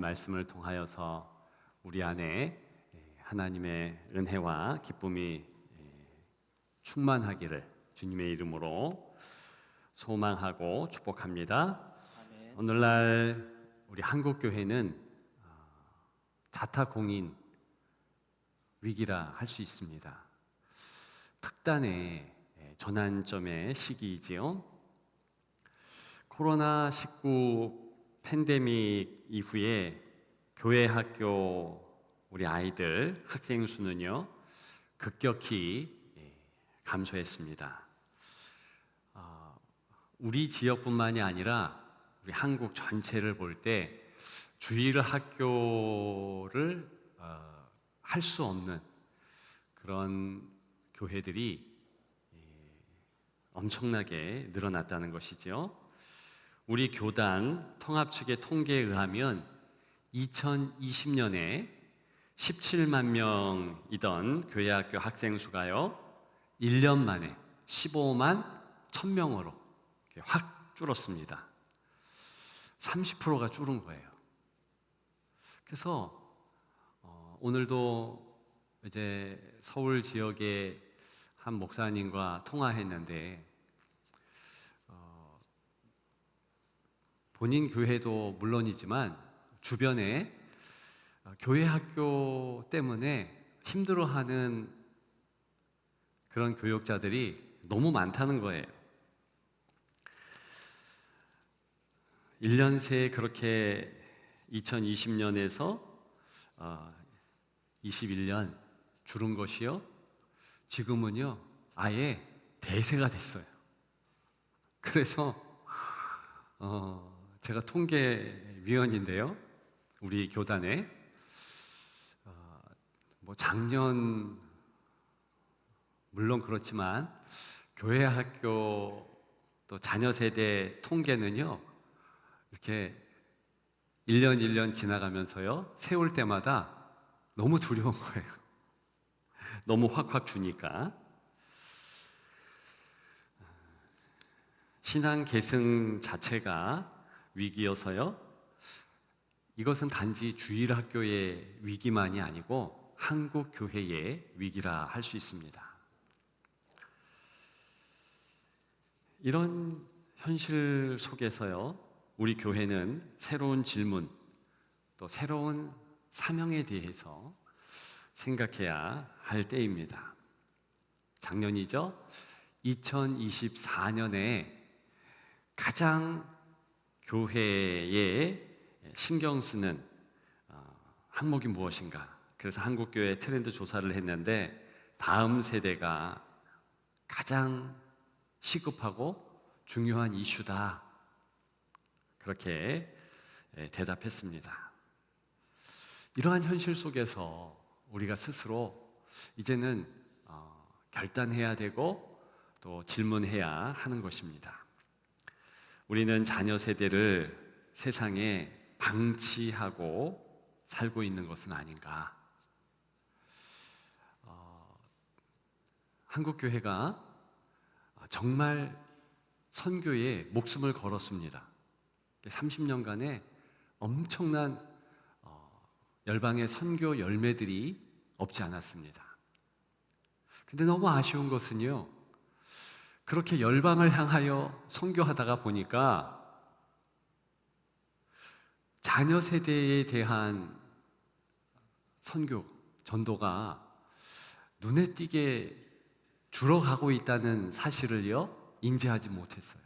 말씀을 통하여서 우리 안에 하나님의 은혜와 기쁨이 충만하기를 주님의 이름으로 소망하고 축복합니다. 아멘. 오늘날 우리 한국교회는 자타공인 위기라 할 수 있습니다. 특단의 전환점의 시기이지요. 코로나19 팬데믹 이후에 교회 학교 우리 아이들 학생 수는요 급격히 감소했습니다. 우리 지역뿐만이 아니라 우리 한국 전체를 볼 때 주일 학교를 할 수 없는 그런 교회들이 엄청나게 늘어났다는 것이죠. 우리 교단 통합 측의 통계에 의하면 2020년에 17만 명이던 교회학교 학생 수가요 1년 만에 15만 1000명으로 확 줄었습니다. 30%가 줄은 거예요. 그래서 오늘도 이제 서울 지역의 한 목사님과 통화했는데 본인 교회도 물론이지만 주변에 교회 학교 때문에 힘들어하는 그런 교육자들이 너무 많다는 거예요. 1년 새에 그렇게 2020년에서 21년 줄은 것이요 지금은요 아예 대세가 됐어요. 그래서 제가 통계위원인데요 우리 교단에 작년 물론 그렇지만 교회 학교 또 자녀 세대 통계는요 이렇게 1년 지나가면서요 세울 때마다 너무 두려운 거예요. 너무 확확 주니까. 신앙 계승 자체가 위기여서요 이것은 단지 주일 학교의 위기만이 아니고 한국 교회의 위기라 할 수 있습니다. 이런 현실 속에서요 우리 교회는 새로운 질문 또 새로운 사명에 대해서 생각해야 할 때입니다. 작년이죠. 2024년에 가장 교회에 신경 쓰는 항목이 무엇인가? 그래서 한국교회 트렌드 조사를 했는데 다음 세대가 가장 시급하고 중요한 이슈다. 그렇게 대답했습니다. 이러한 현실 속에서 우리가 스스로 이제는 결단해야 되고 또 질문해야 하는 것입니다. 우리는 자녀 세대를 세상에 방치하고 살고 있는 것은 아닌가? 한국교회가 정말 선교에 목숨을 걸었습니다. 30년간에 엄청난 열방의 선교 열매들이 없지 않았습니다. 근데 너무 아쉬운 것은요 그렇게 열방을 향하여 선교하다가 보니까 자녀 세대에 대한 선교, 전도가 눈에 띄게 줄어가고 있다는 사실을요 인지하지 못했어요.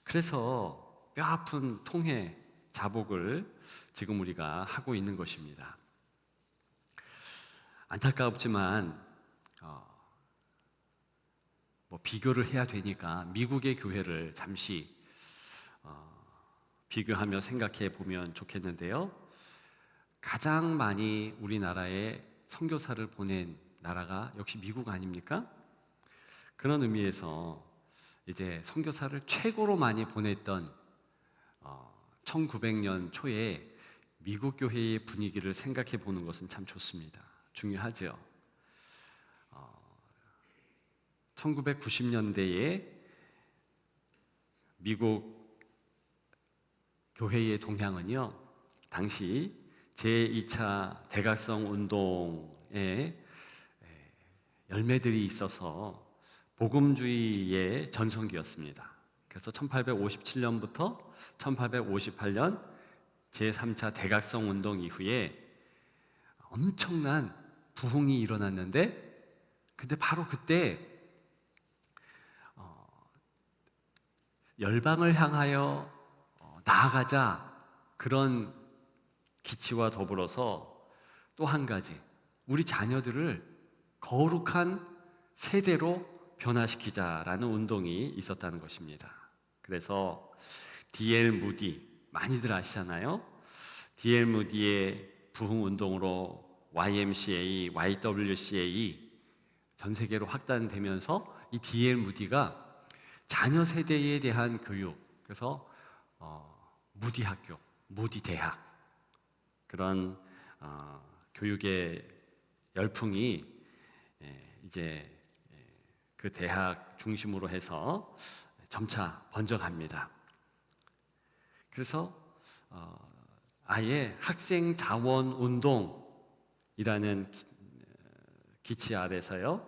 그래서 뼈아픈 통회, 자복을 지금 우리가 하고 있는 것입니다. 안타깝지만 비교를 해야 되니까 미국의 교회를 잠시 비교하며 생각해 보면 좋겠는데요. 가장 많이 우리나라에 선교사를 보낸 나라가 역시 미국 아닙니까? 그런 의미에서 이제 선교사를 최고로 많이 보냈던 1900년 초에 미국 교회의 분위기를 생각해 보는 것은 참 좋습니다. 중요하죠. 1990년대에 미국 교회의 동향은요 당시 제2차 대각성 운동에 열매들이 있어서 복음주의의 전성기였습니다. 그래서 1857년부터 1858년 제3차 대각성 운동 이후에 엄청난 부흥이 일어났는데, 근데 바로 그때 열방을 향하여 나아가자, 그런 기치와 더불어서 또 한 가지, 우리 자녀들을 거룩한 세대로 변화시키자라는 운동이 있었다는 것입니다. 그래서 D.L. 무디, 많이들 아시잖아요. D.L. 무디의 부흥 운동으로 YMCA, YWCA 전 세계로 확산되면서 이 D.L. 무디가 자녀 세대에 대한 교육, 그래서 무디 학교, 무디 대학, 그런 교육의 열풍이 이제 그 대학 중심으로 해서 점차 번져갑니다. 그래서 아예 학생 자원 운동이라는 기치 아래서요,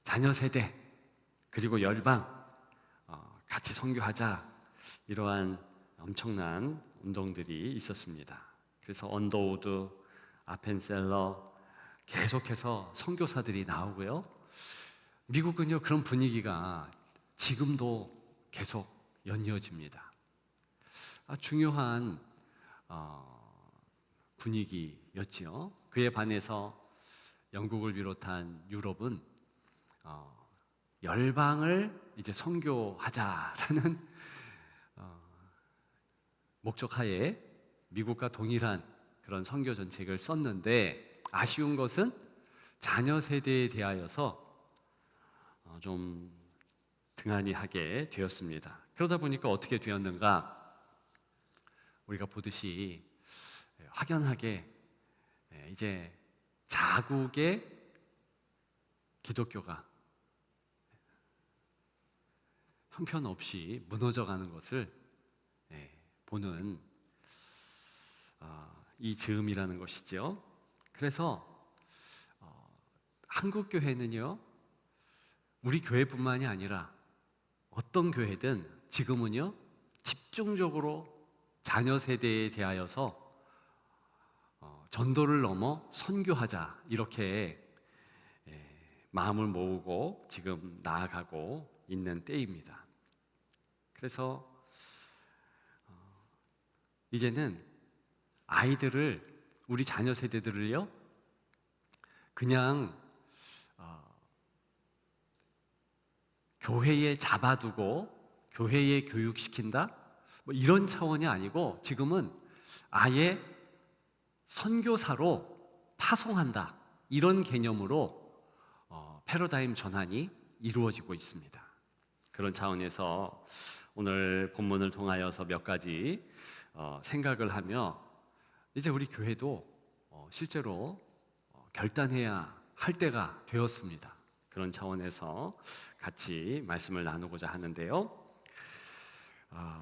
자녀 세대 그리고 열방 같이 선교하자, 이러한 엄청난 운동들이 있었습니다. 그래서 언더우드, 아펜셀러 계속해서 선교사들이 나오고요. 미국은요, 그런 분위기가 지금도 계속 연이어집니다. 중요한 분위기였지요. 그에 반해서 영국을 비롯한 유럽은 열방을 이제 선교하자라는 목적하에 미국과 동일한 그런 선교 정책을 썼는데, 아쉬운 것은 자녀 세대에 대하여서 좀 등한히 하게 되었습니다. 그러다 보니까 어떻게 되었는가? 우리가 보듯이 확연하게 이제 자국의 기독교가 형편없이 무너져가는 것을 보는 이 즈음이라는 것이죠. 그래서 한국 교회는요, 우리 교회뿐만이 아니라 어떤 교회든 지금은요, 집중적으로 자녀 세대에 대하여서 전도를 넘어 선교하자, 이렇게 마음을 모으고 지금 나아가고 있는 때입니다. 그래서 이제는 아이들을, 우리 자녀 세대들을요, 그냥 교회에 잡아두고 교회에 교육시킨다, 뭐 이런 차원이 아니고 지금은 아예 선교사로 파송한다, 이런 개념으로 패러다임 전환이 이루어지고 있습니다. 그런 차원에서 오늘 본문을 통하여서 몇 가지 생각을 하며, 이제 우리 교회도 실제로 결단해야 할 때가 되었습니다. 그런 차원에서 같이 말씀을 나누고자 하는데요.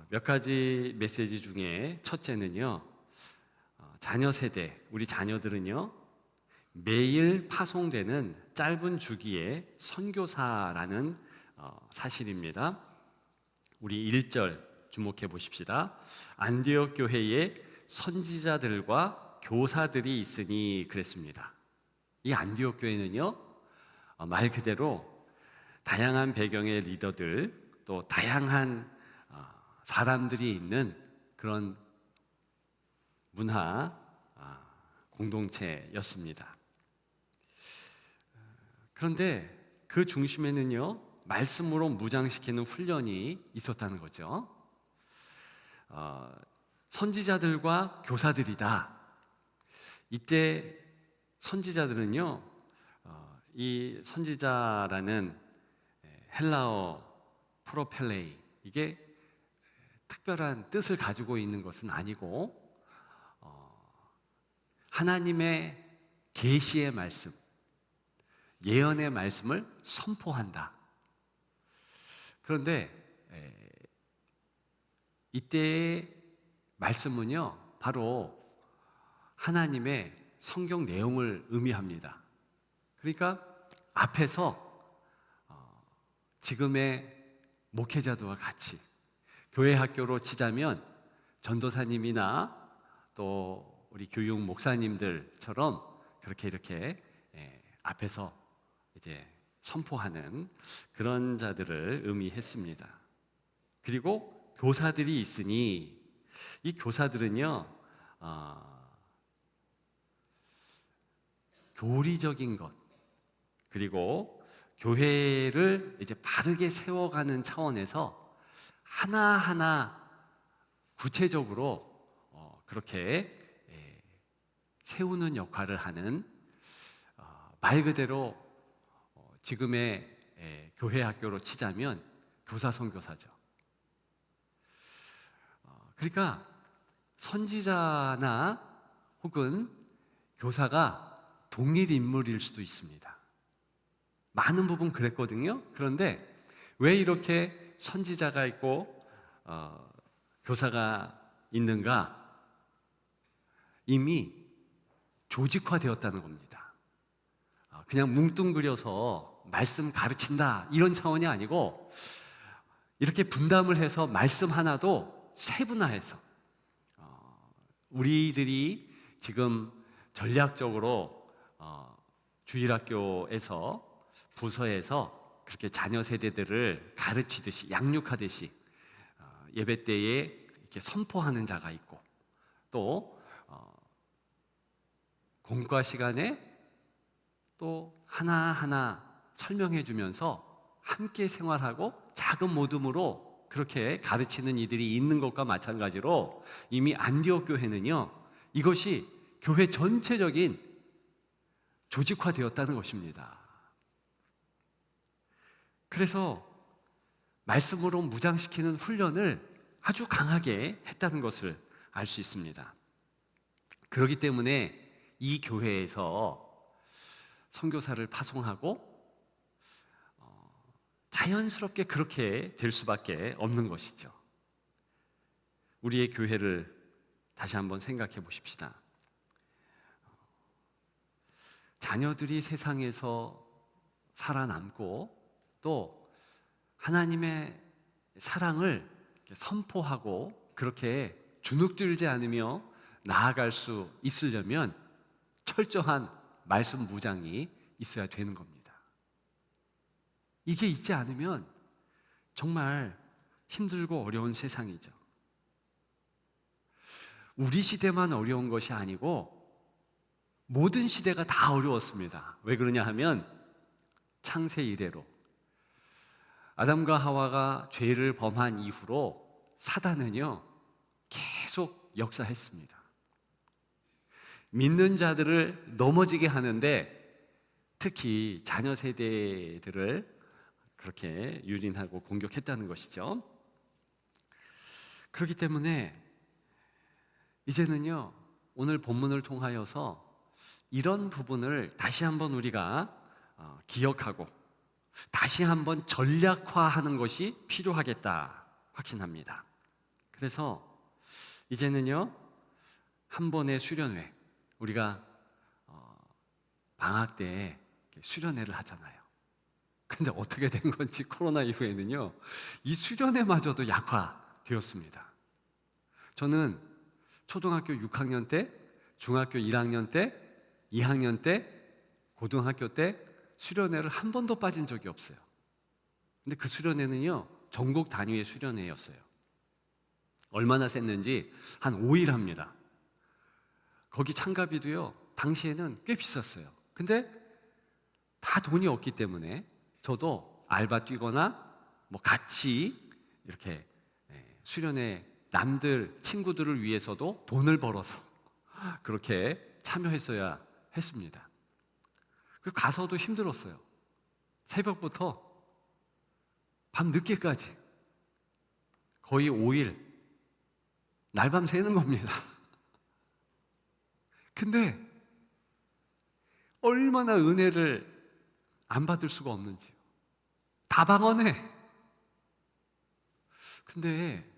몇 가지 메시지 중에 첫째는요, 자녀 세대, 우리 자녀들은요, 매일 파송되는 짧은 주기의 선교사라는 사실입니다. 우리 1절 주목해 보십시다. 안디옥 교회에 선지자들과 교사들이 있으니 그랬습니다. 이 안디옥 교회는요, 말 그대로 다양한 배경의 리더들, 또 다양한 사람들이 있는 그런 문화 공동체였습니다. 그런데 그 중심에는요, 말씀으로 무장시키는 훈련이 있었다는 거죠. 선지자들과 교사들이다. 이때 선지자들은요, 이 선지자라는 헬라어 프로펠레이, 이게 특별한 뜻을 가지고 있는 것은 아니고 하나님의 계시의 말씀, 예언의 말씀을 선포한다. 그런데 이때의 말씀은요, 바로 하나님의 성경 내용을 의미합니다. 그러니까 앞에서 지금의 목회자들과 같이 교회 학교로 치자면 전도사님이나 또 우리 교육 목사님들처럼 그렇게 이렇게 앞에서 이제 선포하는 그런 자들을 의미했습니다. 그리고 교사들이 있으니 이 교사들은요, 교리적인 것, 그리고 교회를 이제 바르게 세워가는 차원에서 하나하나 구체적으로 그렇게 세우는 역할을 하는, 말 그대로 지금의 교회 학교로 치자면 교사 선교사죠. 그러니까 선지자나 혹은 교사가 동일 인물일 수도 있습니다. 많은 부분 그랬거든요. 그런데 왜 이렇게 선지자가 있고 교사가 있는가? 이미 조직화되었다는 겁니다. 그냥 뭉뚱그려서 말씀 가르친다 이런 차원이 아니고 이렇게 분담을 해서 말씀 하나도 세분화해서 우리들이 지금 전략적으로 주일학교에서 부서에서 그렇게 자녀 세대들을 가르치듯이 양육하듯이 예배 때에 이렇게 선포하는 자가 있고 또 공과 시간에 또 하나하나 설명해 주면서 함께 생활하고 작은 모둠으로 그렇게 가르치는 이들이 있는 것과 마찬가지로 이미 안디옥 교회는요, 이것이 교회 전체적인 조직화되었다는 것입니다. 그래서 말씀으로 무장시키는 훈련을 아주 강하게 했다는 것을 알 수 있습니다. 그렇기 때문에 이 교회에서 선교사를 파송하고 자연스럽게 그렇게 될 수밖에 없는 것이죠. 우리의 교회를 다시 한번 생각해 보십시다. 자녀들이 세상에서 살아남고 또 하나님의 사랑을 선포하고 그렇게 주눅들지 않으며 나아갈 수 있으려면 철저한 말씀 무장이 있어야 되는 겁니다. 이게 있지 않으면 정말 힘들고 어려운 세상이죠. 우리 시대만 어려운 것이 아니고 모든 시대가 다 어려웠습니다. 왜 그러냐 하면 창세 이래로 아담과 하와가 죄를 범한 이후로 사단은요 계속 역사했습니다. 믿는 자들을 넘어지게 하는데 특히 자녀 세대들을 그렇게 유린하고 공격했다는 것이죠. 그렇기 때문에 이제는요 오늘 본문을 통하여서 이런 부분을 다시 한번 우리가 기억하고 다시 한번 전략화하는 것이 필요하겠다 확신합니다. 그래서 이제는요 한 번의 수련회, 우리가 방학 때 수련회를 하잖아요. 근데 어떻게 된 건지 코로나 이후에는요 이 수련회마저도 약화되었습니다. 저는 초등학교 6학년 때, 중학교 1학년 때, 2학년 때, 고등학교 때 수련회를 한 번도 빠진 적이 없어요. 근데 그 수련회는요 전국 단위의 수련회였어요. 얼마나 셌는지 한 5일 합니다. 거기 참가비도요 당시에는 꽤 비쌌어요. 근데 다 돈이 없기 때문에 저도 알바 뛰거나 뭐 같이 이렇게 수련회 남들 친구들을 위해서도 돈을 벌어서 그렇게 참여했어야 했습니다. 그리고 가서도 힘들었어요. 새벽부터 밤 늦게까지 거의 5일 날밤 새는 겁니다. 근데 얼마나 은혜를 안 받을 수가 없는지요. 다방언해. 근데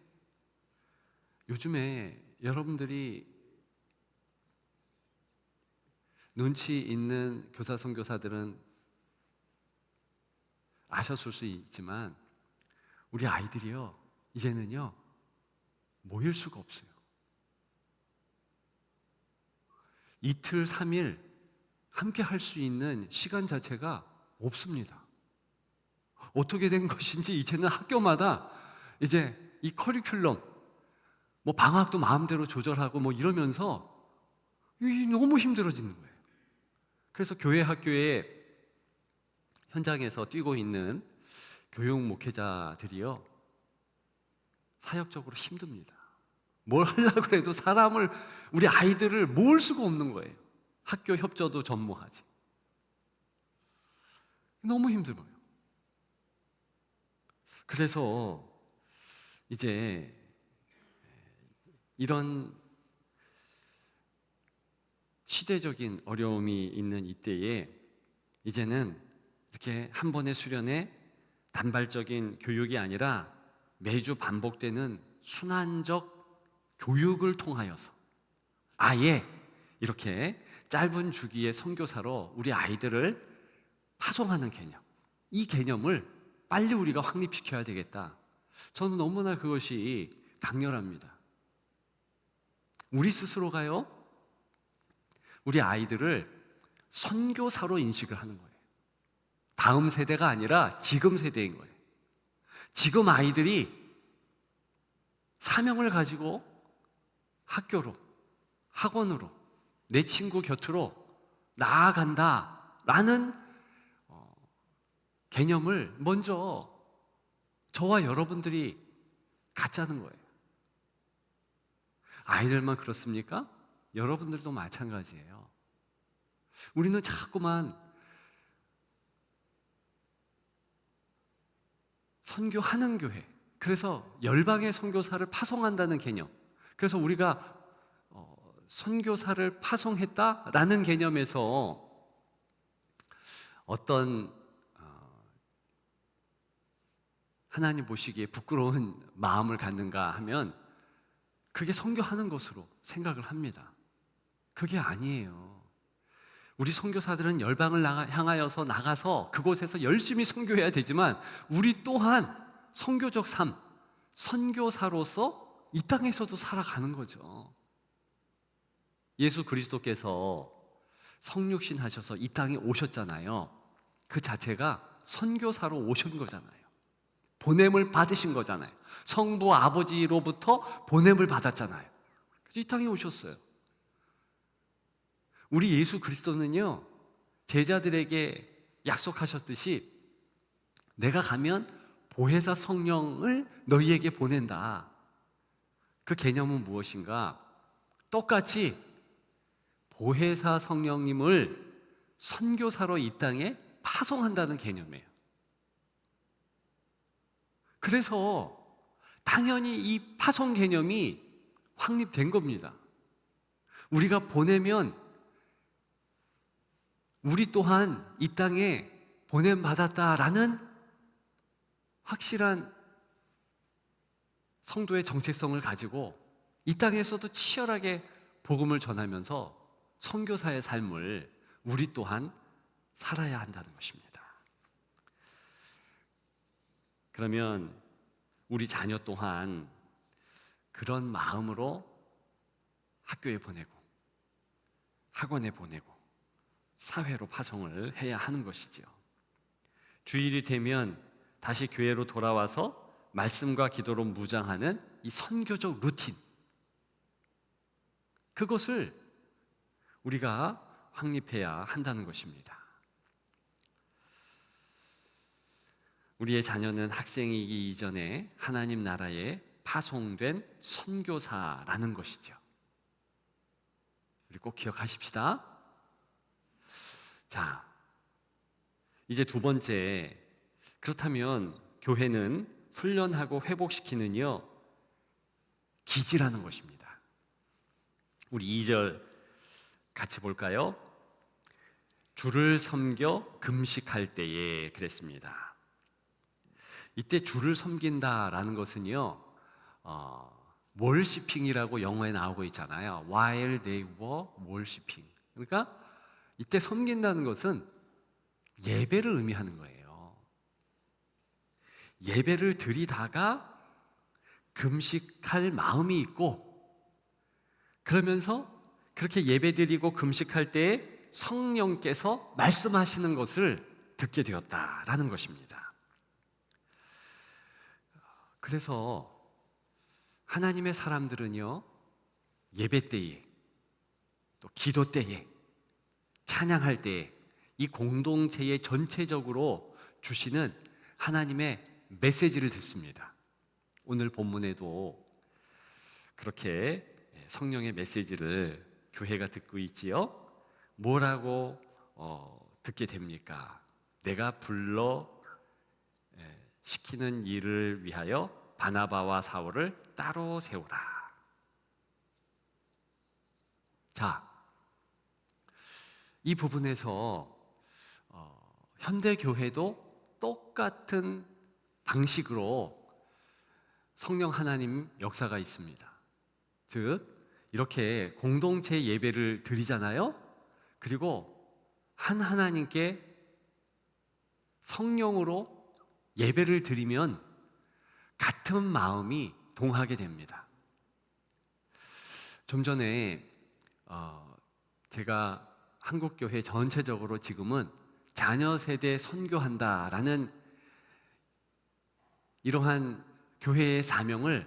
요즘에 여러분들이 눈치 있는 교사 선교사들은 아셨을 수 있지만 우리 아이들이요, 이제는요 모일 수가 없어요. 이틀, 3일 함께 할 수 있는 시간 자체가 없습니다. 어떻게 된 것인지 이제는 학교마다 이제 이 커리큘럼, 뭐 방학도 마음대로 조절하고 뭐 이러면서 너무 힘들어지는 거예요. 그래서 교회 학교에 현장에서 뛰고 있는 교육 목회자들이요 사역적으로 힘듭니다. 뭘 하려고 해도 사람을, 우리 아이들을 모을 수가 없는 거예요. 학교 협조도 전무하지. 너무 힘들어요. 그래서 이제 이런 시대적인 어려움이 있는 이때에 이제는 이렇게 한 번의 수련에 단발적인 교육이 아니라 매주 반복되는 순환적 교육을 통하여서 아예 이렇게 짧은 주기의 선교사로 우리 아이들을 파송하는 개념, 이 개념을 빨리 우리가 확립시켜야 되겠다. 저는 너무나 그것이 강렬합니다. 우리 스스로가요, 우리 아이들을 선교사로 인식을 하는 거예요. 다음 세대가 아니라 지금 세대인 거예요. 지금 아이들이 사명을 가지고 학교로, 학원으로, 내 친구 곁으로 나아간다라는 개념을 먼저 저와 여러분들이 갖자는 거예요. 아이들만 그렇습니까? 여러분들도 마찬가지예요. 우리는 자꾸만 선교하는 교회, 그래서 열방의 선교사를 파송한다는 개념, 그래서 우리가 선교사를 파송했다라는 개념에서 어떤 하나님 보시기에 부끄러운 마음을 갖는가 하면 그게 선교하는 것으로 생각을 합니다. 그게 아니에요. 우리 선교사들은 열방을 향하여서 나가서 그곳에서 열심히 선교해야 되지만 우리 또한 선교적 삶, 선교사로서 이 땅에서도 살아가는 거죠. 예수 그리스도께서 성육신 하셔서 이 땅에 오셨잖아요. 그 자체가 선교사로 오신 거잖아요. 보냄을 받으신 거잖아요. 성부 아버지로부터 보냄을 받았잖아요. 그래서 이 땅에 오셨어요. 우리 예수 그리스도는요, 제자들에게 약속하셨듯이 내가 가면 보혜사 성령을 너희에게 보낸다. 그 개념은 무엇인가? 똑같이 보혜사 성령님을 선교사로 이 땅에 파송한다는 개념이에요. 그래서 당연히 이 파송 개념이 확립된 겁니다. 우리가 보내면 우리 또한 이 땅에 보냄받았다라는 확실한 성도의 정체성을 가지고 이 땅에서도 치열하게 복음을 전하면서 선교사의 삶을 우리 또한 살아야 한다는 것입니다. 그러면 우리 자녀 또한 그런 마음으로 학교에 보내고 학원에 보내고 사회로 파송을 해야 하는 것이죠. 주일이 되면 다시 교회로 돌아와서 말씀과 기도로 무장하는 이 선교적 루틴, 그것을 우리가 확립해야 한다는 것입니다. 우리의 자녀는 학생이기 이전에 하나님 나라에 파송된 선교사라는 것이죠. 우리 꼭 기억하십시다. 자, 이제 두 번째, 그렇다면 교회는 훈련하고 회복시키는요 기지라는 것입니다. 우리 2절 같이 볼까요? 주를 섬겨 금식할 때에 그랬습니다. 이때 주를 섬긴다라는 것은요 월시핑이라고 영어에 나오고 있잖아요. While they were worshiping. 그러니까 이때 섬긴다는 것은 예배를 의미하는 거예요. 예배를 드리다가 금식할 마음이 있고, 그러면서 그렇게 예배드리고 금식할 때에 성령께서 말씀하시는 것을 듣게 되었다라는 것입니다. 그래서 하나님의 사람들은요, 예배 때에, 또 기도 때에, 찬양할 때에 이 공동체에 전체적으로 주시는 하나님의 메시지를 듣습니다. 오늘 본문에도 그렇게 성령의 메시지를 교회가 듣고 있지요. 뭐라고 듣게 됩니까? 내가 불러 시키는 일을 위하여 바나바와 사울을 따로 세우라. 자, 이 부분에서 현대 교회도 똑같은 방식으로 성령 하나님 역사가 있습니다. 즉 이렇게 공동체 예배를 드리잖아요. 그리고 한 하나님께 성령으로 예배를 드리면 같은 마음이 동하게 됩니다. 좀 전에 제가 한국교회 전체적으로 지금은 자녀 세대 선교한다라는 이러한 교회의 사명을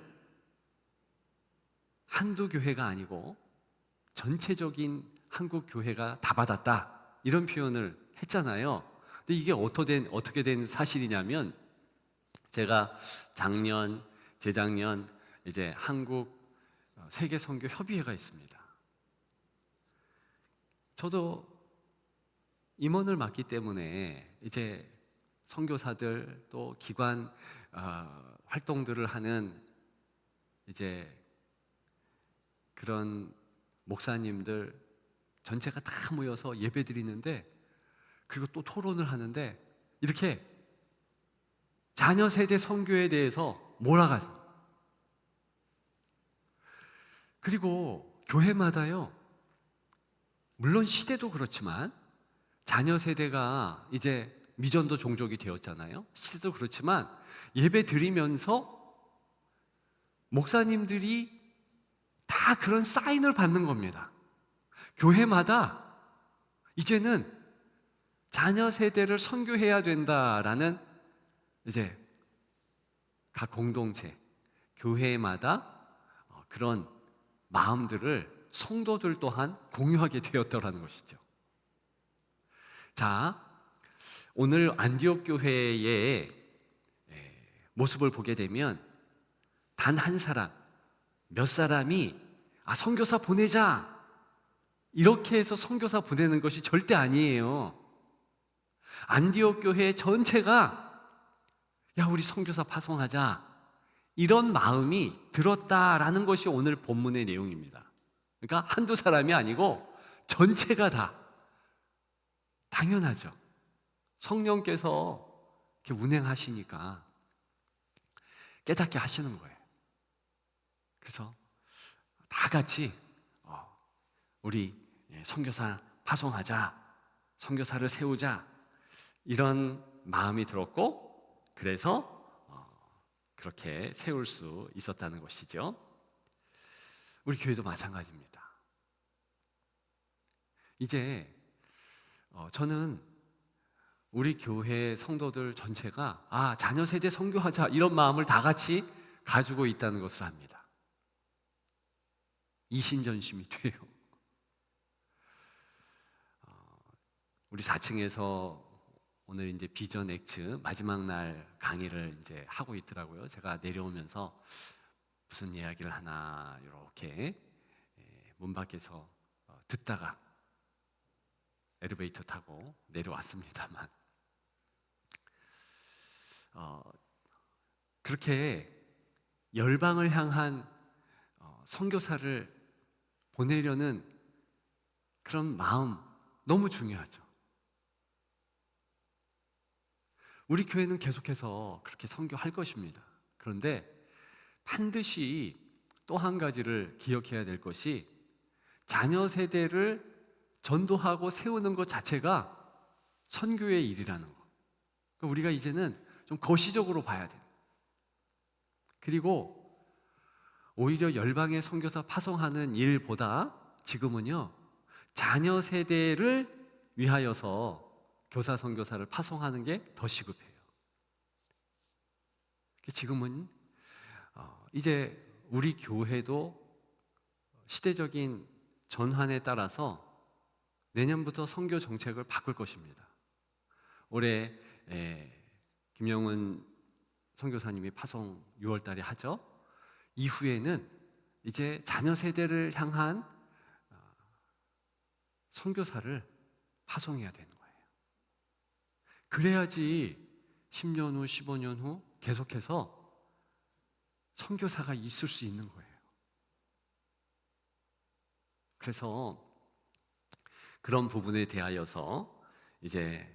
한두 교회가 아니고 전체적인 한국 교회가 다 받았다, 이런 표현을 했잖아요. 근데 이게 어떻게 된 사실이냐면, 제가 작년, 재작년 이제 한국 세계 선교 협의회가 있습니다. 저도 임원을 맡기 때문에 이제 선교사들 또 기관 활동들을 하는 이제 그런 목사님들 전체가 다 모여서 예배 드리는데, 그리고 또 토론을 하는데 이렇게 자녀 세대 선교에 대해서 몰아가서, 그리고 교회마다요, 물론 시대도 그렇지만 자녀 세대가 이제 미전도 종족이 되었잖아요. 시대도 그렇지만 예배 드리면서 목사님들이 다 그런 사인을 받는 겁니다. 교회마다 이제는 자녀 세대를 선교해야 된다라는 이제 각 공동체, 교회마다 그런 마음들을 성도들 또한 공유하게 되었더라는 것이죠. 자, 오늘 안디옥 교회의 모습을 보게 되면 단 한 사람, 몇 사람이 선교사 보내자 이렇게 해서 선교사 보내는 것이 절대 아니에요. 안디옥 교회 전체가 야, 우리 선교사 파송하자, 이런 마음이 들었다라는 것이 오늘 본문의 내용입니다. 그러니까 한두 사람이 아니고 전체가 다, 당연하죠. 성령께서 이렇게 운행하시니까 깨닫게 하시는 거예요. 그래서 다 같이 우리 선교사 파송하자, 선교사를 세우자, 이런 마음이 들었고, 그래서 그렇게 세울 수 있었다는 것이죠. 우리 교회도 마찬가지입니다. 이제 저는 우리 교회 성도들 전체가 자녀 세대 선교하자, 이런 마음을 다 같이 가지고 있다는 것을 압니다. 이신전심이 돼요. 우리 4층에서 오늘 이제 비전 X 마지막 날 강의를 이제 하고 있더라고요. 제가 내려오면서 무슨 이야기를 하나 이렇게 문 밖에서 듣다가 엘리베이터 타고 내려왔습니다만, 그렇게 열방을 향한 선교사를 보내려는 그런 마음 너무 중요하죠. 우리 교회는 계속해서 그렇게 선교할 것입니다. 그런데 반드시 또 한 가지를 기억해야 될 것이 자녀 세대를 전도하고 세우는 것 자체가 선교의 일이라는 거. 그러니까 우리가 이제는 좀 거시적으로 봐야 돼요. 그리고 오히려 열방의 선교사 파송하는 일보다 지금은요, 자녀 세대를 위하여서 교사 선교사를 파송하는 게 더 시급해요. 지금은 이제 우리 교회도 시대적인 전환에 따라서 내년부터 선교 정책을 바꿀 것입니다. 올해 김영은 선교사님이 파송 6월 달에 하죠. 이후에는 이제 자녀 세대를 향한 선교사를 파송해야 되는 거예요. 그래야지 10년 후, 15년 후 계속해서 선교사가 있을 수 있는 거예요. 그래서 그런 부분에 대하여서 이제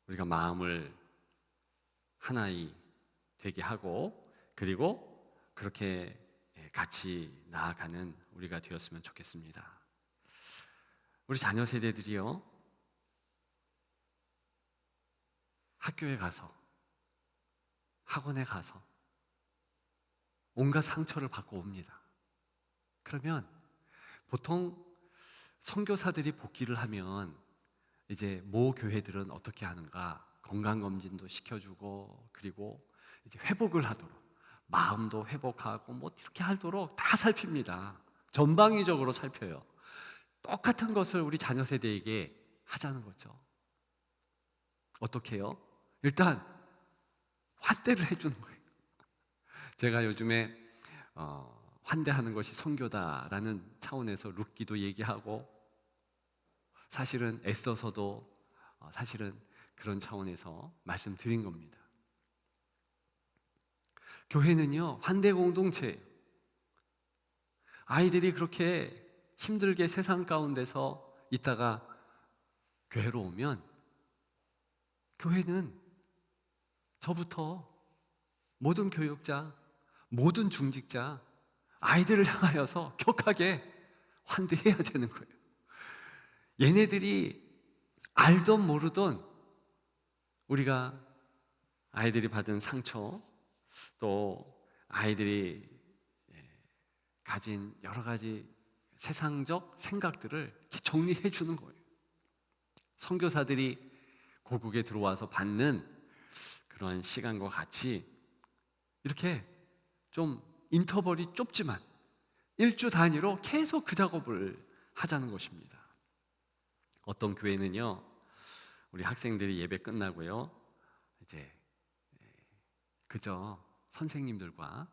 우리가 마음을 하나이 되게 하고, 그리고 그렇게 같이 나아가는 우리가 되었으면 좋겠습니다. 우리 자녀 세대들이요, 학교에 가서, 학원에 가서 온갖 상처를 받고 옵니다. 그러면 보통 선교사들이 복귀를 하면 이제 모 교회들은 어떻게 하는가? 건강검진도 시켜주고, 그리고 이제 회복을 하도록, 마음도 회복하고 뭐 이렇게 하도록 다 살핍니다. 전방위적으로 살펴요. 똑같은 것을 우리 자녀 세대에게 하자는 거죠. 어떻게 해요? 일단 환대를 해주는 거예요. 제가 요즘에 환대하는 것이 선교다라는 차원에서 룻기도 얘기하고, 사실은 애써서도 사실은 그런 차원에서 말씀드린 겁니다. 교회는요, 환대 공동체예요. 아이들이 그렇게 힘들게 세상 가운데서 있다가 교회로 오면 교회는 저부터 모든 교육자, 모든 중직자, 아이들을 향하여서 격하게 환대해야 되는 거예요. 얘네들이 알던 모르던 우리가 아이들이 받은 상처, 또 아이들이 가진 여러 가지 세상적 생각들을 이렇게 정리해 주는 거예요. 선교사들이 고국에 들어와서 받는 그런 시간과 같이 이렇게 좀 인터벌이 좁지만 일주 단위로 계속 그 작업을 하자는 것입니다. 어떤 교회는요, 우리 학생들이 예배 끝나고요, 이제 그저 선생님들과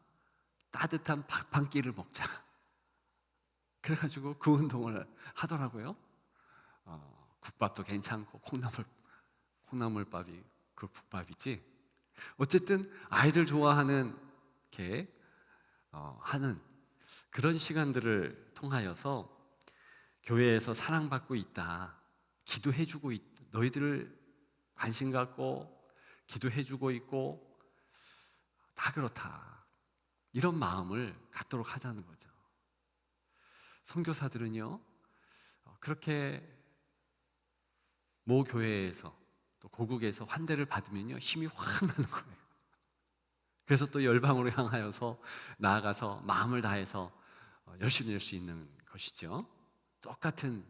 따뜻한 밥 한 끼를 먹자, 그래가지고 그 운동을 하더라고요. 국밥도 괜찮고 콩나물밥이 그 국밥이지. 어쨌든 아이들 좋아하는 게 하는 그런 시간들을 통하여서 교회에서 사랑받고 있다, 기도해주고 너희들을 관심 갖고 기도해주고 있고 다 그렇다, 이런 마음을 갖도록 하자는 거죠. 선교사들은요, 그렇게 모 교회에서 또 고국에서 환대를 받으면요, 힘이 확 나는 거예요. 그래서 또 열방으로 향하여서 나아가서 마음을 다해서 열심히 낼 수 있는 것이죠. 똑같은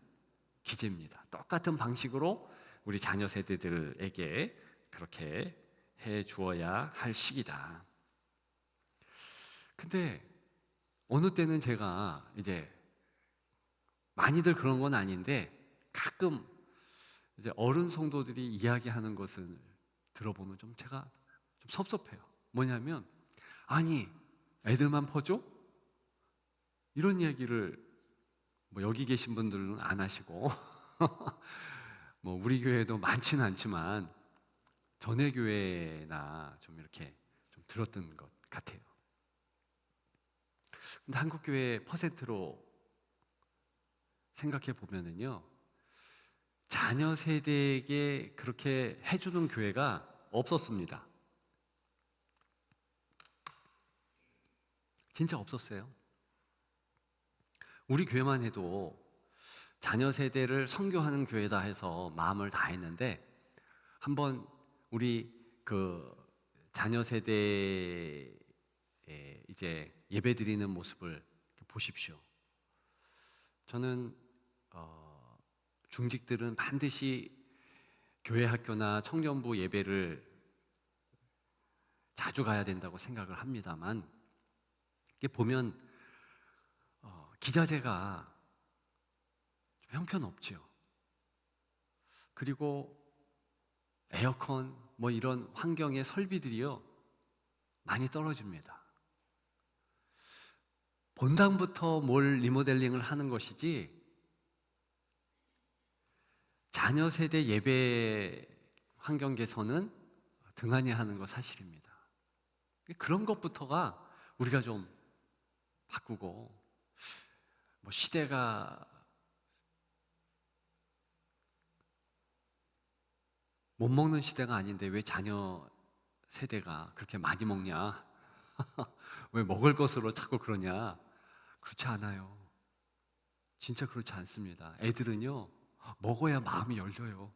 기제입니다. 똑같은 방식으로 우리 자녀 세대들에게 그렇게 해 주어야 할 시기다. 근데 어느 때는 제가 이제 많이들 그런 건 아닌데 가끔 이제 어른 성도들이 이야기하는 것을 들어보면 좀 제가 좀 섭섭해요. 뭐냐면, 아니 애들만 퍼줘? 이런 얘기를 뭐 여기 계신 분들은 안 하시고 뭐 우리 교회도 많지는 않지만 전에 교회나 좀 이렇게 좀 들었던 것 같아요. 근데 한국 교회 퍼센트로 생각해 보면은요, 자녀 세대에게 그렇게 해주는 교회가 없었습니다. 진짜 없었어요. 우리 교회만 해도 자녀 세대를 선교하는 교회다 해서 마음을 다했는데 한번 우리 그 자녀 세대에 이제 예배 드리는 모습을 보십시오. 저는 중직들은 반드시 교회 학교나 청년부 예배를 자주 가야 된다고 생각을 합니다만 이게 보면 기자재가 좀 형편없지요. 그리고 에어컨 뭐 이런 환경의 설비들이요 많이 떨어집니다. 본당부터 뭘 리모델링을 하는 것이지 자녀 세대 예배 환경 개선은 등한히 하는 거 사실입니다. 그런 것부터가 우리가 좀 바꾸고, 뭐 시대가 못 먹는 시대가 아닌데 왜 자녀 세대가 그렇게 많이 먹냐? 왜 먹을 것으로 자꾸 그러냐? 그렇지 않아요. 진짜 그렇지 않습니다. 애들은요 먹어야 마음이 열려요.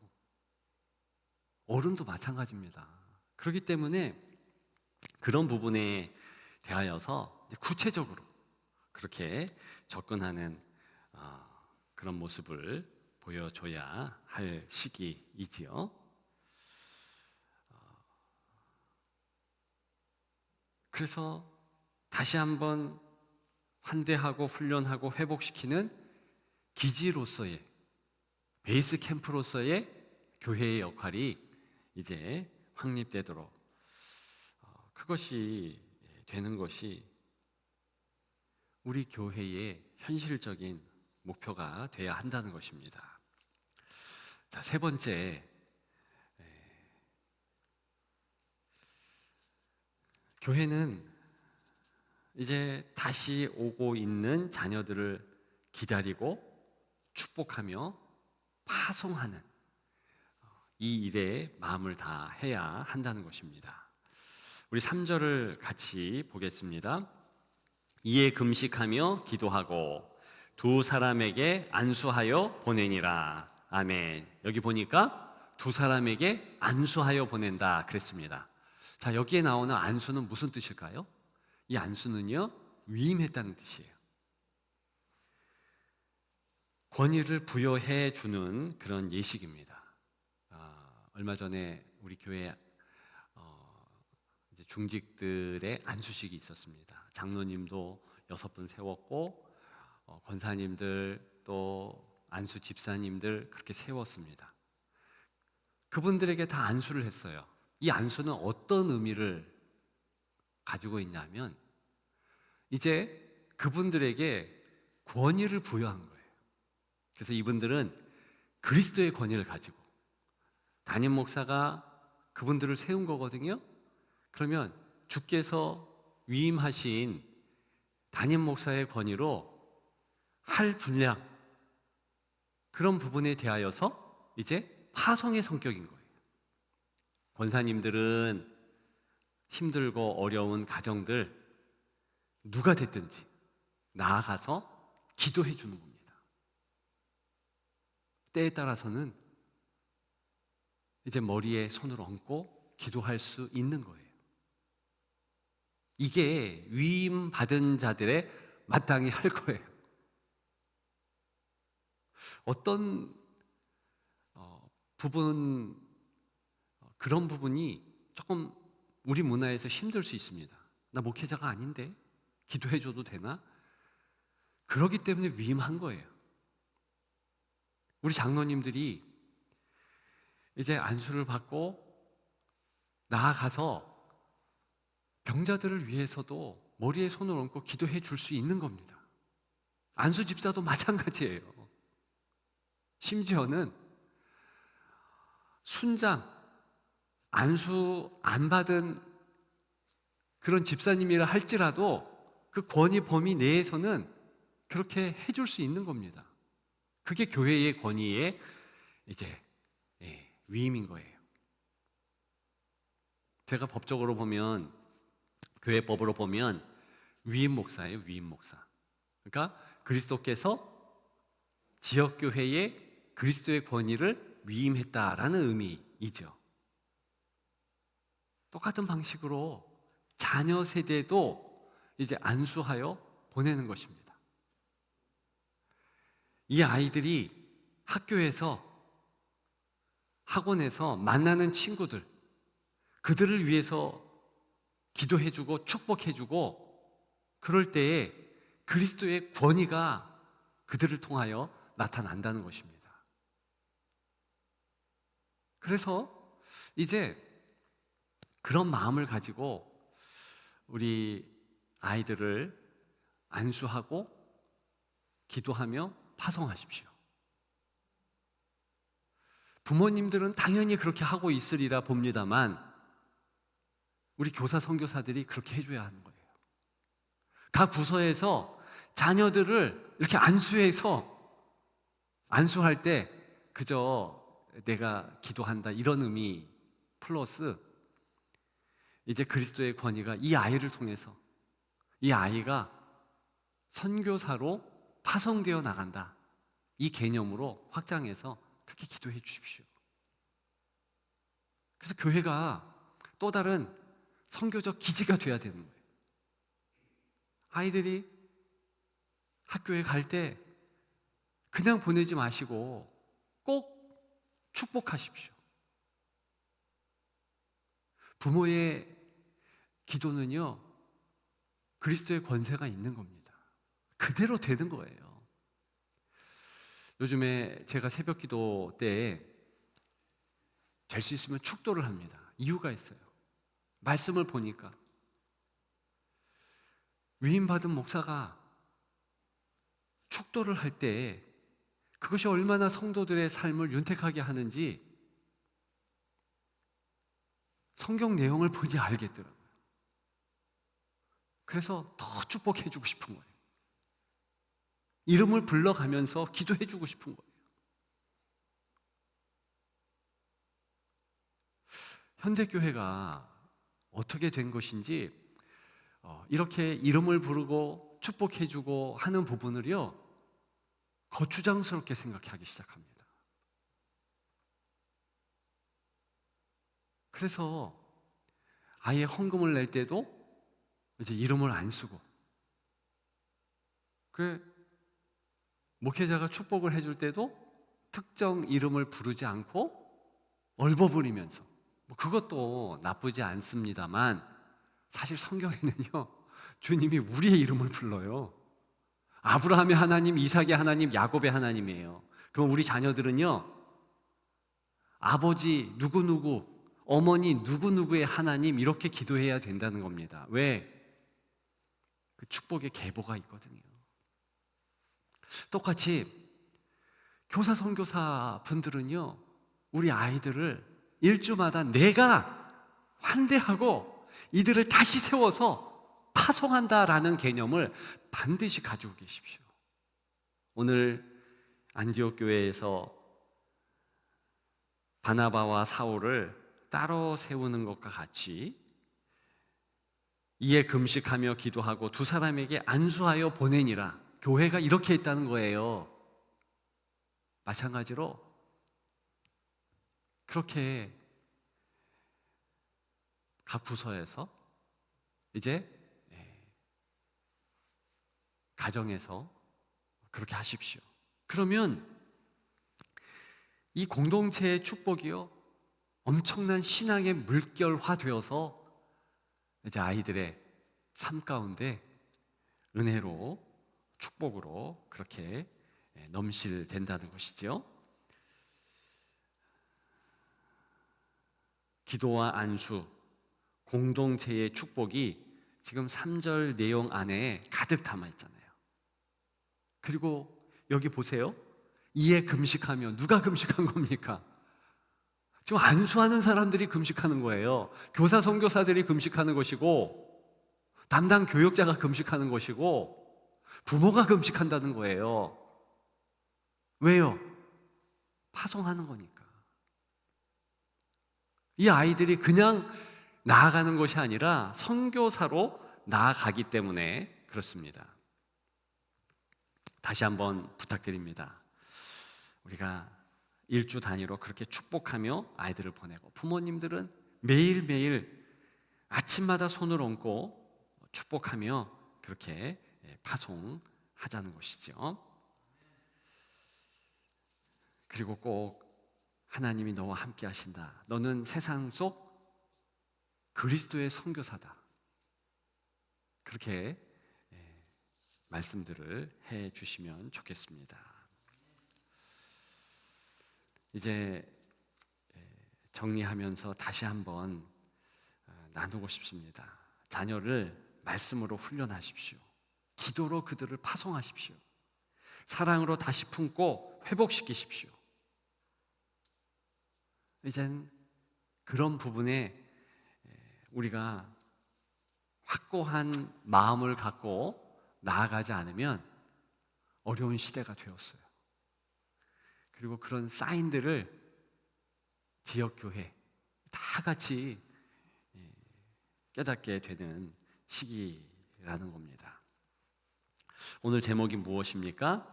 어른도 마찬가지입니다. 그렇기 때문에 그런 부분에 대하여서 구체적으로 그렇게 접근하는 그런 모습을 보여줘야 할 시기이지요. 그래서 다시 한번 환대하고 훈련하고 회복시키는 기지로서의 베이스 캠프로서의 교회의 역할이 이제 확립되도록 그것이 되는 것이 우리 교회의 현실적인 목표가 되어야 한다는 것입니다. 자, 세 번째, 교회는 이제 다시 오고 있는 자녀들을 기다리고 축복하며 파송하는 이 일에 마음을 다해야 한다는 것입니다. 우리 3절을 같이 보겠습니다. 이에 금식하며 기도하고 두 사람에게 안수하여 보내니라. 아멘. 여기 보니까 두 사람에게 안수하여 보낸다 그랬습니다. 자, 여기에 나오는 안수는 무슨 뜻일까요? 이 안수는요 위임했다는 뜻이에요. 권위를 부여해 주는 그런 예식입니다. 얼마 전에 우리 교회 이제 중직들의 안수식이 있었습니다. 장로님도 6분 세웠고 권사님들 또 안수 집사님들 그렇게 세웠습니다. 그분들에게 다 안수를 했어요. 이 안수는 어떤 의미를 가지고 있냐면 이제 그분들에게 권위를 부여한 거예요. 그래서 이분들은 그리스도의 권위를 가지고 담임 목사가 그분들을 세운 거거든요. 그러면 주께서 위임하신 담임 목사의 권위로 할 분량 그런 부분에 대하여서 이제 파송의 성격인 거예요. 권사님들은 힘들고 어려운 가정들 누가 됐든지 나아가서 기도해 주는 겁니다. 때에 따라서는 이제 머리에 손을 얹고 기도할 수 있는 거예요. 이게 위임 받은 자들의 마땅히 할 거예요. 어떤 부분 그런 부분이 조금 우리 문화에서 힘들 수 있습니다. 나 목회자가 아닌데 기도해 줘도 되나? 그렇기 때문에 위임한 거예요. 우리 장로님들이 이제 안수를 받고 나아가서 병자들을 위해서도 머리에 손을 얹고 기도해 줄 수 있는 겁니다. 안수 집사도 마찬가지예요. 심지어는 순장, 안수 안 받은 그런 집사님이라 할지라도 그 권위 범위 내에서는 그렇게 해줄 수 있는 겁니다. 그게 교회의 권위의 이제 위임인 거예요. 제가 법적으로 보면 교회법으로 보면 위임 목사예요, 위임 목사. 그러니까 그리스도께서 지역교회에 그리스도의 권위를 위임했다라는 의미이죠. 똑같은 방식으로 자녀 세대도 이제 안수하여 보내는 것입니다. 이 아이들이 학교에서, 학원에서 만나는 친구들, 그들을 위해서 기도해주고 축복해주고, 그럴 때에 그리스도의 권위가 그들을 통하여 나타난다는 것입니다. 그래서 이제 그런 마음을 가지고 우리 아이들을 안수하고 기도하며 파송하십시오. 부모님들은 당연히 그렇게 하고 있으리라 봅니다만 우리 교사 선교사들이 그렇게 해줘야 하는 거예요. 각 부서에서 자녀들을 이렇게 안수할 때 그저 내가 기도한다 이런 의미 플러스 이제 그리스도의 권위가 이 아이를 통해서 이 아이가 선교사로 파송되어 나간다, 이 개념으로 확장해서 그렇게 기도해 주십시오. 그래서 교회가 또 다른 선교적 기지가 돼야 되는 거예요. 아이들이 학교에 갈 때 그냥 보내지 마시고 꼭 축복하십시오. 부모의 기도는요, 그리스도의 권세가 있는 겁니다. 그대로 되는 거예요. 요즘에 제가 새벽 기도 때 될 수 있으면 축도를 합니다. 이유가 있어요. 말씀을 보니까 위임받은 목사가 축도를 할 때 그것이 얼마나 성도들의 삶을 윤택하게 하는지 성경 내용을 보니 알겠더라고요. 그래서 더 축복해주고 싶은 거예요. 이름을 불러가면서 기도해주고 싶은 거예요. 현대교회가 어떻게 된 것인지 이렇게 이름을 부르고 축복해주고 하는 부분을요, 거추장스럽게 생각하기 시작합니다. 그래서 아예 헌금을 낼 때도 이제 이름을 안 쓰고, 그래 목회자가 축복을 해줄 때도 특정 이름을 부르지 않고 얼버무리면서, 그것도 나쁘지 않습니다만 사실 성경에는요, 주님이 우리의 이름을 불러요. 아브라함의 하나님, 이삭의 하나님, 야곱의 하나님이에요. 그럼 우리 자녀들은요, 아버지 누구누구, 어머니 누구누구의 하나님 이렇게 기도해야 된다는 겁니다. 왜? 그 축복의 계보가 있거든요. 똑같이 교사 선교사 분들은요, 우리 아이들을 일주마다 내가 환대하고 이들을 다시 세워서 파송한다라는 개념을 반드시 가지고 계십시오. 오늘 안디옥 교회에서 바나바와 사울을 따로 세우는 것과 같이 이에 금식하며 기도하고 두 사람에게 안수하여 보내니라. 교회가 이렇게 했다는 거예요. 마찬가지로 그렇게 각 부서에서 이제 가정에서 그렇게 하십시오. 그러면 이 공동체의 축복이요, 엄청난 신앙의 물결화되어서 이제 아이들의 삶 가운데 은혜로, 축복으로 그렇게 넘실된다는 것이죠. 기도와 안수, 공동체의 축복이 지금 3절 내용 안에 가득 담아 있잖아요. 그리고 여기 보세요. 이에 금식하며, 누가 금식한 겁니까? 지금 안수하는 사람들이 금식하는 거예요. 교사 선교사들이 금식하는 것이고, 담당 교역자가 금식하는 것이고, 부모가 금식한다는 거예요. 왜요? 파송하는 거니까. 이 아이들이 그냥 나아가는 것이 아니라 선교사로 나아가기 때문에 그렇습니다. 다시 한번 부탁드립니다. 우리가 일주 단위로 그렇게 축복하며 아이들을 보내고, 부모님들은 매일매일 아침마다 손을 얹고 축복하며 그렇게 파송하자는 것이죠. 그리고 꼭 하나님이 너와 함께 하신다. 너는 세상 속 그리스도의 선교사다. 그렇게 말씀들을 해 주시면 좋겠습니다. 이제 정리하면서 다시 한번 나누고 싶습니다. 자녀를 말씀으로 훈련하십시오. 기도로 그들을 파송하십시오. 사랑으로 다시 품고 회복시키십시오. 이젠 그런 부분에 우리가 확고한 마음을 갖고 나아가지 않으면 어려운 시대가 되었어요. 그리고 그런 사인들을 지역교회 다 같이 깨닫게 되는 시기라는 겁니다. 오늘 제목이 무엇입니까?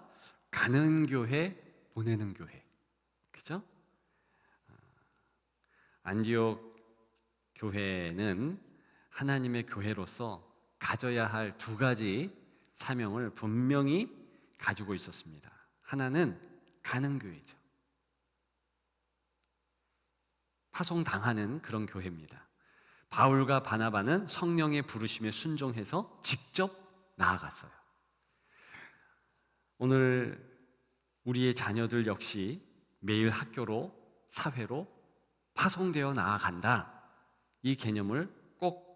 가는 교회, 보내는 교회. 그죠? 안디옥 교회는 하나님의 교회로서 가져야 할 두 가지 사명을 분명히 가지고 있었습니다. 하나는 가는 교회죠. 파송당하는 그런 교회입니다. 바울과 바나바는 성령의 부르심에 순종해서 직접 나아갔어요. 오늘 우리의 자녀들 역시 매일 학교로, 사회로 파송되어 나아간다. 이 개념을 꼭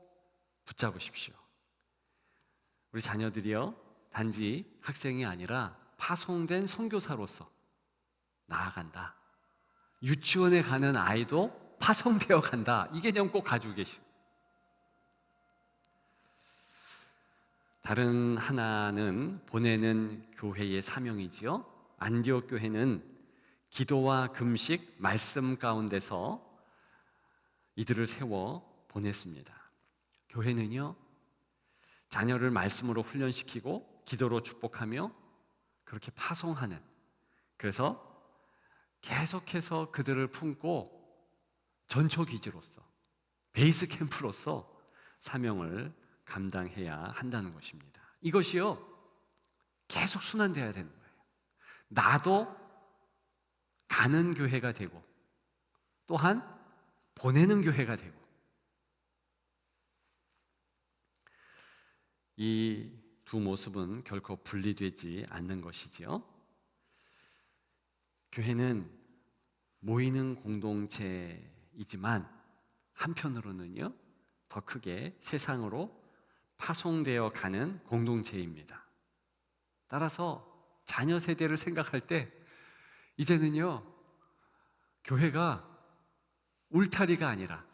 붙잡으십시오. 우리 자녀들이요, 단지 학생이 아니라 파송된 선교사로서 나아간다. 유치원에 가는 아이도 파송되어 간다. 이 개념 꼭 가지고 계시오. 다른 하나는 보내는 교회의 사명이지요. 안디옥 교회는 기도와 금식, 말씀 가운데서 이들을 세워 보냈습니다. 교회는요, 자녀를 말씀으로 훈련시키고 기도로 축복하며 그렇게 파송하는, 그래서 계속해서 그들을 품고 전초기지로서, 베이스 캠프로서 사명을 감당해야 한다는 것입니다. 이것이요, 계속 순환되어야 되는 거예요. 나도 가는 교회가 되고 또한 보내는 교회가 되고, 이 두 모습은 결코 분리되지 않는 것이지요. 교회는 모이는 공동체이지만 한편으로는요, 더 크게 세상으로 파송되어 가는 공동체입니다. 따라서 자녀 세대를 생각할 때 이제는요, 교회가 울타리가 아니라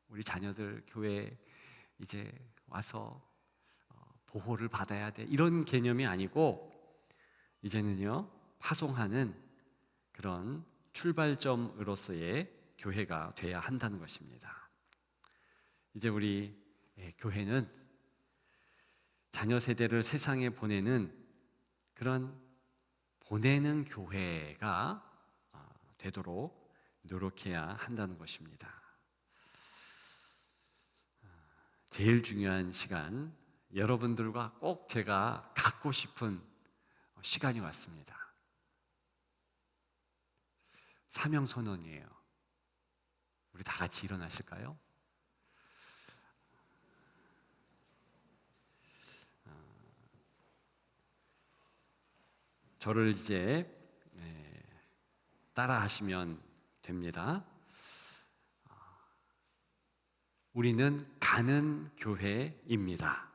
우리 자녀들 교회 이제 와서 보호를 받아야 돼, 이런 개념이 아니고 이제는요, 파송하는 그런 출발점으로서의 교회가 돼야 한다는 것입니다. 이제 우리 교회는 자녀 세대를 세상에 보내는 그런 보내는 교회가 되도록 노력해야 한다는 것입니다. 제일 중요한 시간, 여러분들과 꼭 제가 갖고 싶은 시간이 왔습니다. 사명선언이에요. 우리 다 같이 일어나실까요? 저를 이제 따라 하시면 됩니다. 우리는 가는 교회입니다.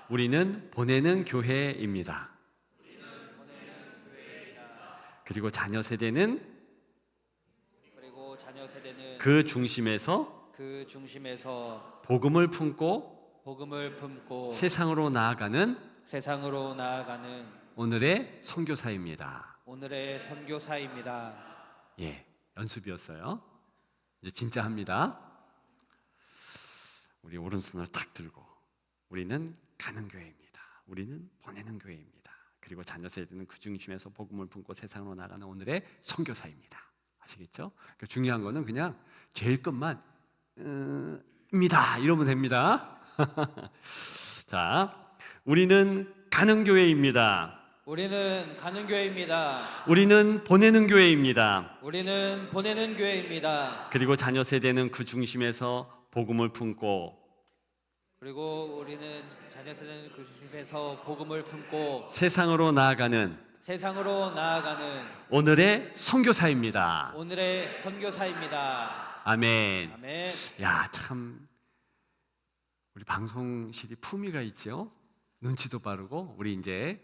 우리는 보내는 교회입니다. 그리고 자녀 세대는 그 중심에서 복음을 품고 세상으로 나아가는 오늘의 선교사입니다. 예, 연습이었어요. 이제 진짜 합니다. 우리 오른손을 탁 들고 우리는 가는 교회입니다. 우리는 보내는 교회입니다. 그리고 자녀 세대는 그 중심에서 복음을 품고 세상으로 나가는 오늘의 선교사입니다. 아시겠죠? 그러니까 중요한 거는 그냥 제일 것만 입니다. 이러면 됩니다. 자, 우리는 가는 교회입니다. 우리는 가는 교회입니다. 우리는 보내는 교회입니다. 우리는 보내는 교회입니다. 그리고 자녀 세대는 그 중심에서 복음을 품고 그리고 우리는 자녀 세대는 그 중심에서 복음을 품고 세상으로 나아가는 오늘의 선교사입니다. 오늘의 선교사입니다. 아멘. 아멘. 야, 참 우리 방송실이 품위가 있죠. 눈치도 빠르고 우리는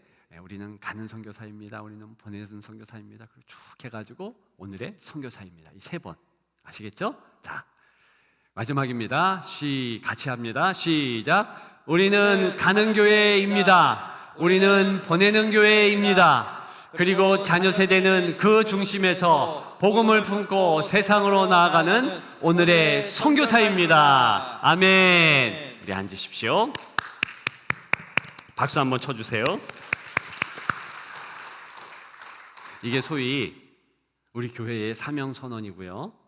가는 선교사입니다. 우리는 보내는 선교사입니다. 그리고 쭉 해가지고 오늘의 선교사입니다. 이 3번 아시겠죠? 자, 마지막입니다. 같이 합니다. 시작. 우리는 가는 교회입니다. 우리는 보내는 교회입니다. 그리고 자녀 세대는 그 중심에서 복음을 품고 세상으로 나아가는 오늘의 선교사입니다. 아멘. 우리 앉으십시오. 박수 한번 쳐주세요. 이게 소위 우리 교회의 사명 선언이고요.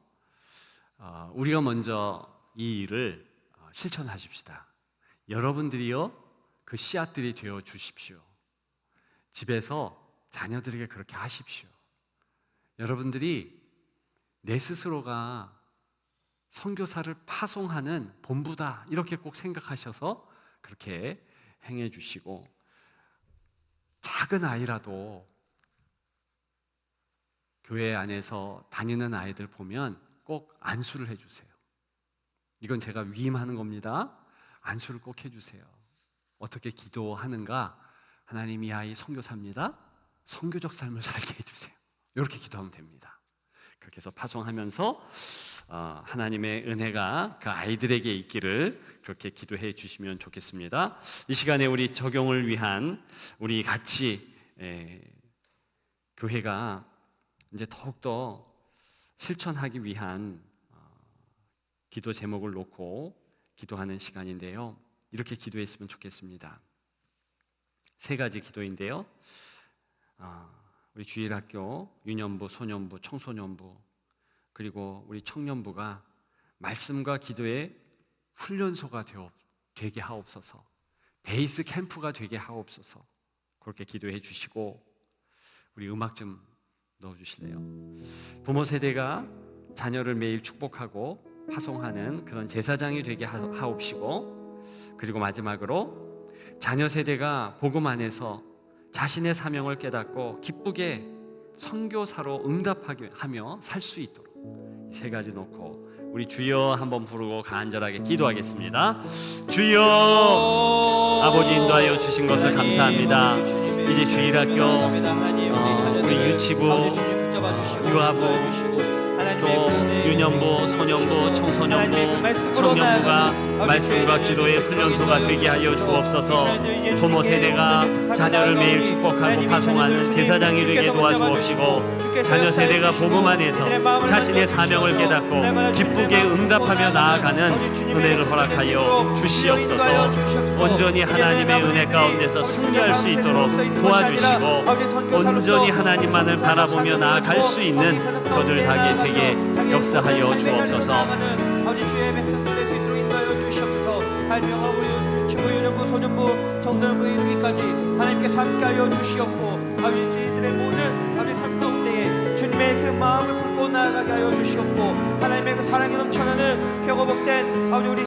우리가 먼저 이 일을 실천하십시다. 여러분들이요, 그 씨앗들이 되어 주십시오. 집에서 자녀들에게 그렇게 하십시오. 여러분들이 내 스스로가 선교사를 파송하는 본부다 이렇게 꼭 생각하셔서 그렇게 행해 주시고, 작은 아이라도 교회 안에서 다니는 아이들 보면 꼭 안수를 해주세요. 이건 제가 위임하는 겁니다. 안수를 꼭 해주세요. 어떻게 기도하는가? 하나님, 이 아이 선교사입니다. 선교적 삶을 살게 해주세요. 이렇게 기도하면 됩니다. 그렇게 해서 파송하면서 하나님의 은혜가 그 아이들에게 있기를 그렇게 기도해 주시면 좋겠습니다. 이 시간에 우리 적용을 위한 우리 같이 교회가 이제 더욱더 실천하기 위한 기도 제목을 놓고 기도하는 시간인데요. 이렇게 기도했으면 좋겠습니다. 3가지 기도인데요. 우리 주일학교 유년부, 소년부, 청소년부 그리고 우리 청년부가 말씀과 기도의 훈련소가 되게 하옵소서. 베이스 캠프가 되게 하옵소서. 그렇게 기도해 주시고, 우리 음악 좀 넣어주실래요? 부모 세대가 자녀를 매일 축복하고 파송하는 그런 제사장이 되게 하옵시고, 그리고 마지막으로 자녀 세대가 복음 안에서 자신의 사명을 깨닫고 기쁘게 선교사로 응답하며 살 수 있도록 이 3가지 놓고 우리 주여 한번 부르고 간절하게 기도하겠습니다. 주여, 아버지 인도하여 주신 것을 감사합니다. 이제 주일학교, 우리 유치부, 유아부, 또 유년부, 소년부, 청소년부, 청년부가 말씀과 기도의 훈련소가 되게 하여 주옵소서. 부모 세대가 자녀를 매일 축복하고 파송하는 제사장이 되게 도와주옵시고, 자녀 세대가 복음 안에서 자신의 사명을 깨닫고 기쁘게 응답하며 나아가는 은혜를 허락하여 주시옵소서. 온전히 하나님의 은혜 가운데서 승리할 수 있도록 도와주시고, 온전히 하나님만을 바라보며 나아갈 수 있는 저들 다 되게 역사하여 주옵소서. 아버지 주의 백성들 될 수 있도록 인도하여 주시옵소서. 발명하고 유치부, 유년부, 소년부, 청소년부 이르기까지 하나님께서 함께하여 주시옵고, 아버지 저희들의 모든 아버지 삶 가운데에 주님의 그 마음을 품고 나아가게 하여 주시옵고, 하나님의 그 사랑이 넘쳐나는 쾌고 복된 아버지 우리